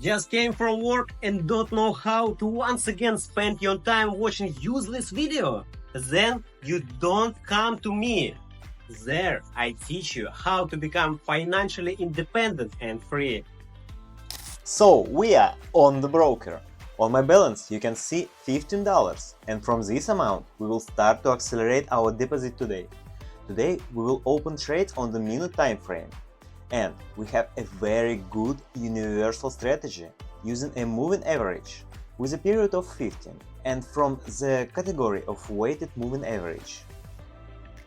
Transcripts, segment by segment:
Just came from work and don't know how to once again spend your time watching useless video? Then you don't come to me. There I teach you how to become financially independent and free. So we are on the broker. On my balance you can see $15, and from this amount we will start to accelerate our deposit today. Today we will open trades on the minute time frame. And we have a very good universal strategy using a moving average with a period of 15 and from the category of weighted moving average.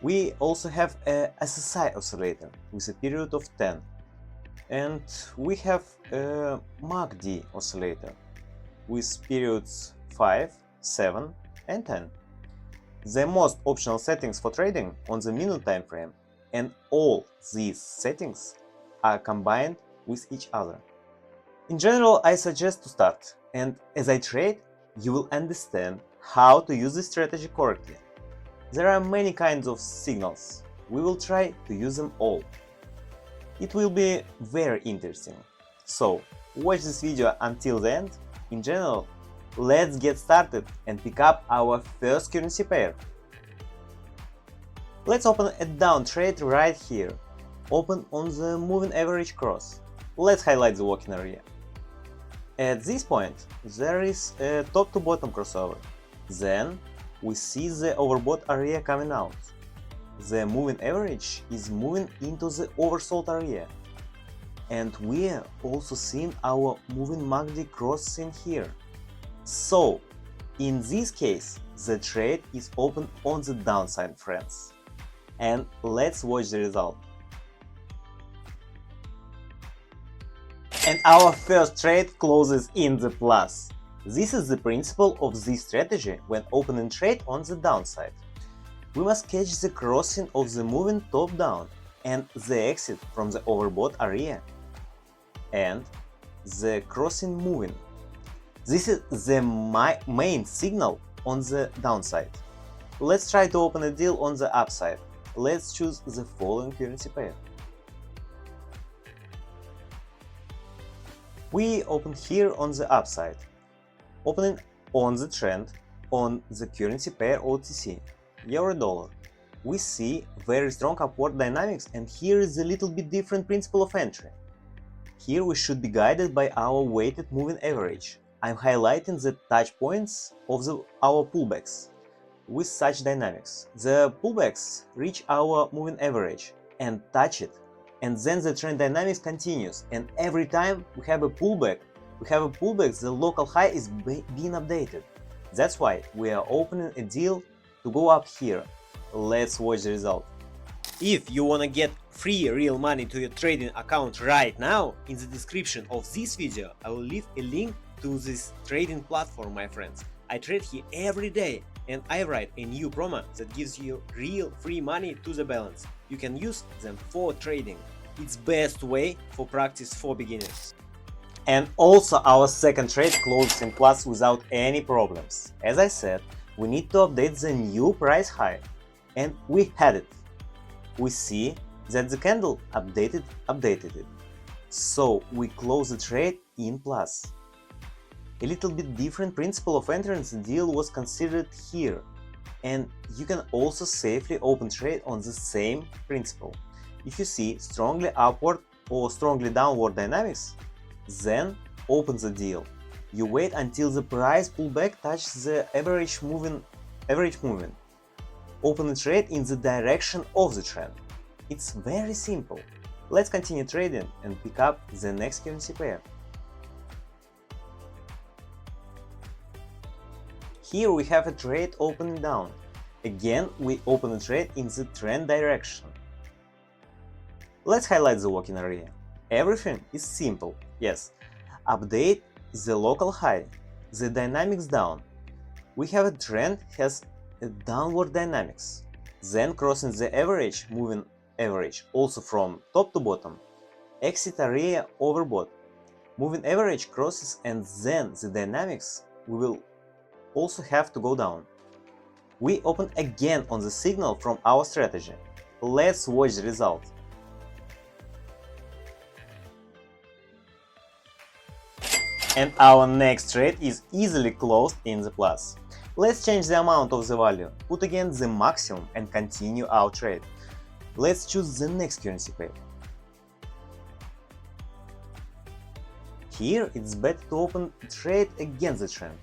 We also have a SSI oscillator with a period of 10, and we have a MACD oscillator with periods 5, 7 and 10. The most optional settings for trading on the minute time frame, and all these settings are combined with each other. In general, I suggest to start, and as I trade, you will understand how to use this strategy correctly. There are many kinds of signals. We will try to use them all. It will be very interesting. So, watch this video until the end. In general, let's get started and pick up our first currency pair. Let's open a down trade right here. Open on the moving average cross. Let's highlight the working area. At this point, there is a top to bottom crossover. Then we see the overbought area coming out. The moving average is moving into the oversold area. And we are also seeing our moving MACD crossing here. So, in this case, the trade is open on the downside, friends. And let's watch the result. And our first trade closes in the plus. This is the principle of this strategy when opening trade on the downside. We must catch the crossing of the moving top down and the exit from the overbought area. And the crossing moving. This is the main signal on the downside. Let's try to open a deal on the upside. Let's choose the following currency pair. We open here on the upside, opening on the trend on the currency pair OTC, Euro-Dollar. We see very strong upward dynamics, and here is a little bit different principle of entry. Here we should be guided by our weighted moving average. I'm highlighting the touch points of our pullbacks with such dynamics. The pullbacks reach our moving average and touch it. And then the trend dynamics continues, and every time we have a pullback, the local high is being updated. That's why we are opening a deal to go up here. Let's watch the result. If you wanna get free real money to your trading account right now, in the description of this video I will leave a link to this trading platform, my friends. I trade here every day, and I write a new promo that gives you real free money to the balance. You can use them for trading. It's best way for practice for beginners. And also our second trade closes in plus without any problems. As I said, we need to update the new price high, and we had it. We see that the candle updated it. So we close the trade in plus. A little bit different principle of entrance deal was considered here, and you can also safely open trade on the same principle. If you see strongly upward or strongly downward dynamics, then open the deal. You wait until the price pullback touches the average moving. Open the trade in the direction of the trend. It's very simple. Let's continue trading and pick up the next currency pair. Here we have a trade opening down. Again, we open a trade in the trend direction. Let's highlight the working area. Everything is simple, yes. Update the local high, the dynamics down. We have a trend has a downward dynamics, then crossing the average moving average, also from top to bottom. Exit area overbought. Moving average crosses, and then the dynamics we will also have to go down. We open again on the signal from our strategy. Let's watch the result. And our next trade is easily closed in the plus. Let's change the amount of the value, put again the maximum and continue our trade. Let's choose the next currency pair. Here it's better to open trade against the trend.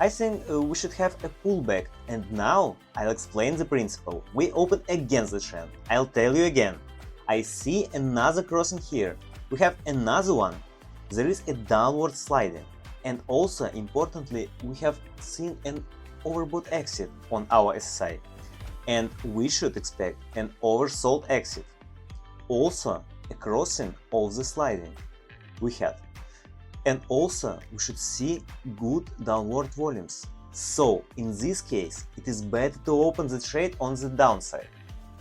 I think we should have a pullback, and now I'll explain the principle. We open against the trend. I'll tell you again. I see another crossing here. We have another one. There is a downward sliding. And also, importantly, we have seen an overbought exit on our SSI. And we should expect an oversold exit. Also, a crossing of the sliding we had. And also, we should see good downward volumes. So, in this case, it is better to open the trade on the downside.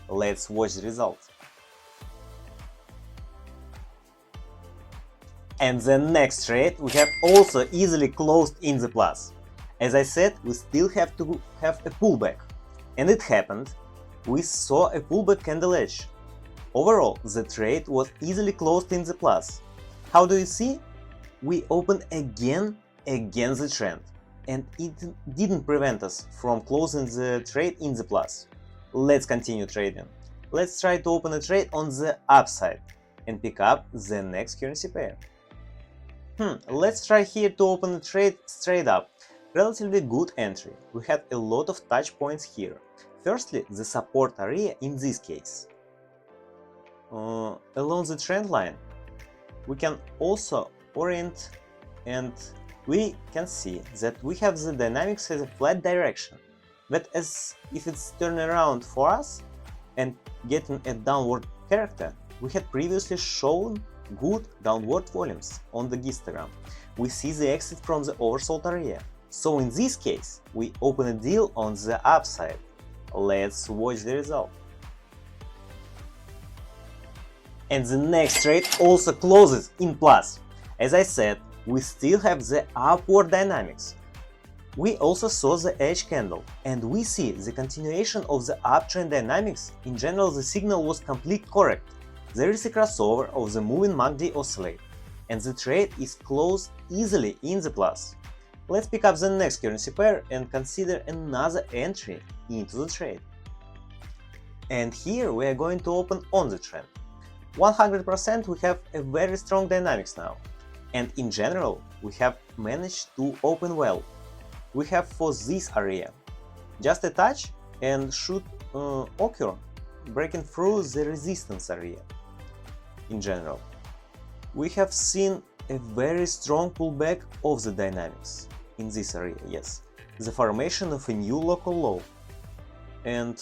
Let's watch the result. And the next trade we have also easily closed in the plus. As I said, we still have to have a pullback. And it happened. We saw a pullback candle edge. Overall, the trade was easily closed in the plus. How do you see? We opened again against the trend, and it didn't prevent us from closing the trade in the plus. Let's continue trading. Let's try to open a trade on the upside and pick up the next currency pair. Let's try here to open a trade straight up. Relatively good entry. We had a lot of touch points here. Firstly, the support area in this case. Along the trend line, we can also orient, and we can see that we have the dynamics as a flat direction, but as if it's turning around for us and getting a downward character, we had previously shown good downward volumes on the histogram. We see the exit from the oversold area. So in this case, we open a deal on the upside. Let's watch the result. And the next trade also closes in plus. As I said, we still have the upward dynamics. We also saw the edge candle, and we see the continuation of the uptrend dynamics. In general, the signal was completely correct. There is a crossover of the moving MACD oscillator, and the trade is closed easily in the plus. Let's pick up the next currency pair and consider another entry into the trade. And here we are going to open on the trend. 100% we have a very strong dynamics now. And in general, we have managed to open well. We have for this area just a touch and should occur breaking through the resistance area. In general, we have seen a very strong pullback of the dynamics in this area, yes. The formation of a new local low. And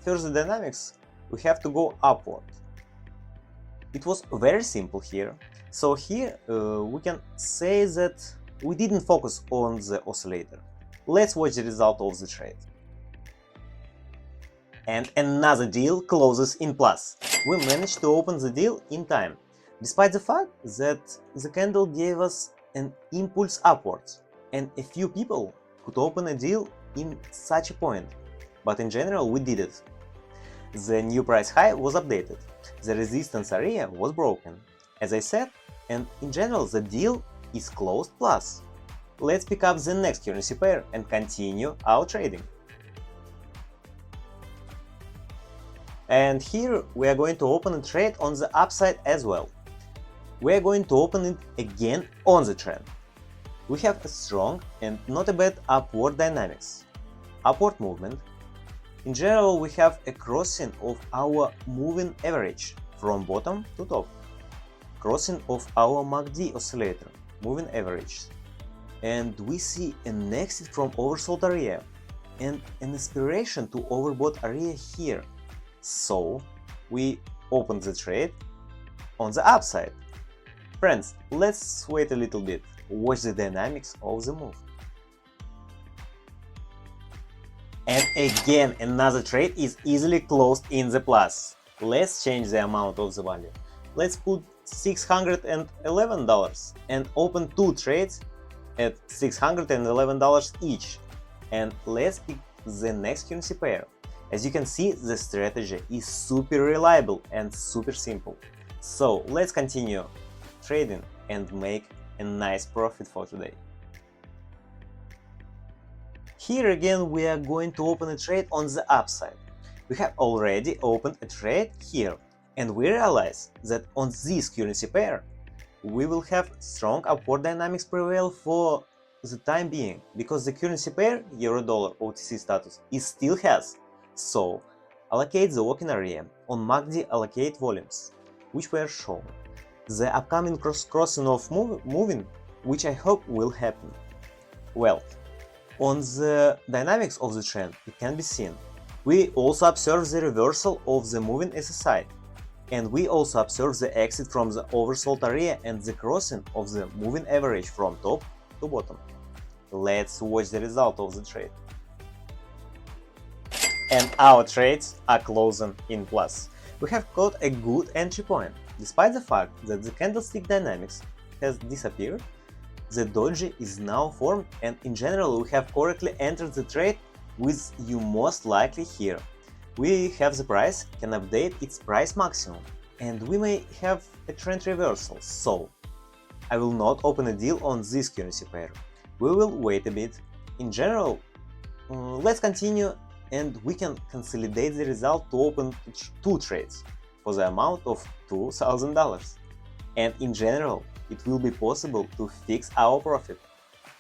further dynamics, we have to go upward. It was very simple here. So here we can say that we didn't focus on the oscillator. Let's watch the result of the trade. And another deal closes in plus. We managed to open the deal in time, despite the fact that the candle gave us an impulse upwards, and a few people could open a deal in such a point. But in general, we did it. The new price high was updated. The resistance area was broken. As I said, and in general, the deal is closed plus. Let's pick up the next currency pair and continue our trading. And here we are going to open a trade on the upside as well. We are going to open it again on the trend. We have a strong and not a bad upward dynamics. Upward movement. In general, we have a crossing of our moving average from bottom to top. Crossing of our MACD oscillator, moving average. And we see an exit from oversold area and an aspiration to overbought area here. So we open the trade on the upside. Friends, let's wait a little bit, watch the dynamics of the move. And again, another trade is easily closed in the plus. Let's change the amount of the value. Let's put $611 and open two trades at $611 each. And let's pick the next currency pair. As you can see, the strategy is super reliable and super simple. So let's continue trading and make a nice profit for today. Here again we are going to open a trade on the upside. We have already opened a trade here, and we realize that on this currency pair we will have strong upward dynamics prevail for the time being, because the currency pair euro-dollar OTC status is still has. So allocate the working area on MACD allocate volumes, which were shown. The upcoming crossing of moving, which I hope will happen. Well, on the dynamics of the trend it can be seen. We also observe the reversal of the moving SSI, and we also observe the exit from the oversold area and the crossing of the moving average from top to bottom. Let's watch the result of the trade. And our trades are closing in plus. We have got a good entry point. Despite the fact that the candlestick dynamics has disappeared, the doji is now formed, and in general we have correctly entered the trade with you most likely here. We have the price can update its price maximum, and we may have a trend reversal, so I will not open a deal on this currency pair. We will wait a bit. In general, let's continue, and we can consolidate the result to open 2 trades for the amount of $2,000. And in general, it will be possible to fix our profit.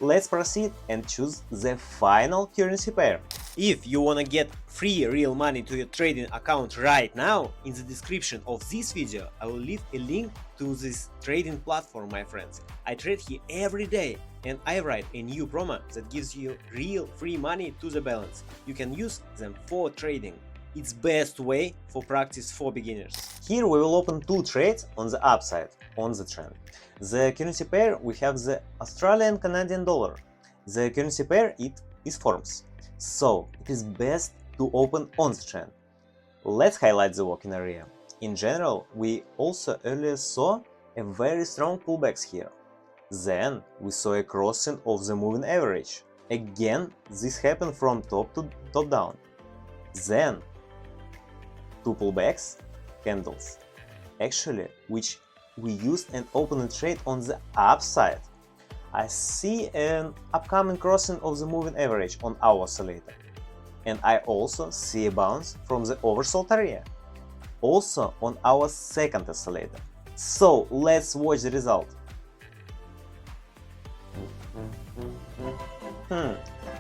Let's proceed and choose the final currency pair. If you wanna get free real money to your trading account right now, in the description of this video I will leave a link to this trading platform, my friends. I trade here every day, and I write a new promo that gives you real free money to the balance. You can use them for trading. It's best way for practice for beginners. Here we will open 2 trades on the upside, on the trend. The currency pair we have the Australian Canadian dollar. The currency pair it is forms, so it is best to open on the trend. Let's highlight the working area. In general, we also earlier saw a very strong pullbacks here. Then we saw a crossing of the moving average. Again, this happened from top to top down. Then 2 pullbacks candles, actually, which we used and opened a trade on the upside. I see an upcoming crossing of the moving average on our oscillator, and I also see a bounce from the oversold area, also on our second oscillator. So let's watch the result.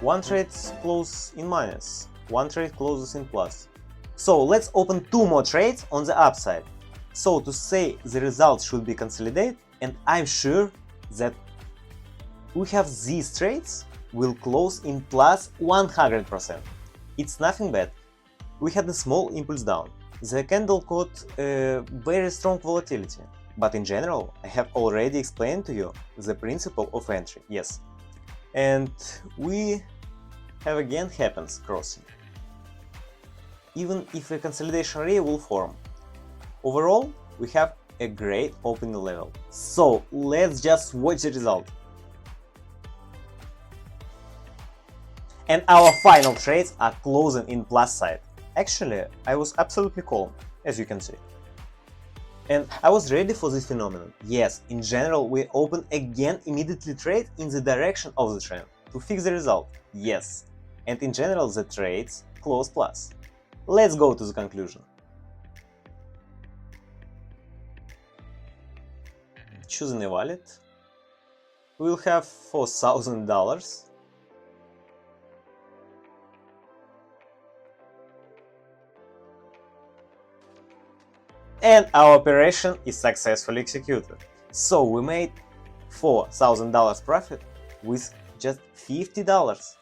One trade closes in minus, one trade closes in plus. So let's open 2 more trades on the upside. So to say the result should be consolidated, and I'm sure that we have these trades will close in plus 100%. It's nothing bad. We had a small impulse down. The candle caught a very strong volatility, but in general I have already explained to you the principle of entry, yes. And we have again happens crossing, even if a consolidation area will form. Overall, we have a great opening level. So let's just watch the result. And our final trades are closing in plus side. Actually, I was absolutely calm, as you can see. And I was ready for this phenomenon. Yes, in general, we open again immediately trade in the direction of the trend to fix the result. Yes. And in general, the trades close plus. Let's go to the conclusion. Choosing a wallet, we will have $4,000. And our operation is successfully executed. So we made $4,000 profit with just $15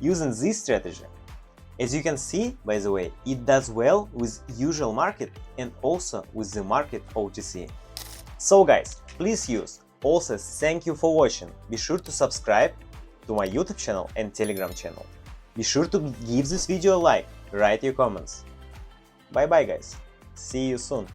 using this strategy. As you can see, by the way, it does well with usual market and also with the market OTC. So guys, please use. Also, thank you for watching. Be sure to subscribe to my YouTube channel and Telegram channel. Be sure to give this video a like, write your comments. Bye bye guys, see you soon.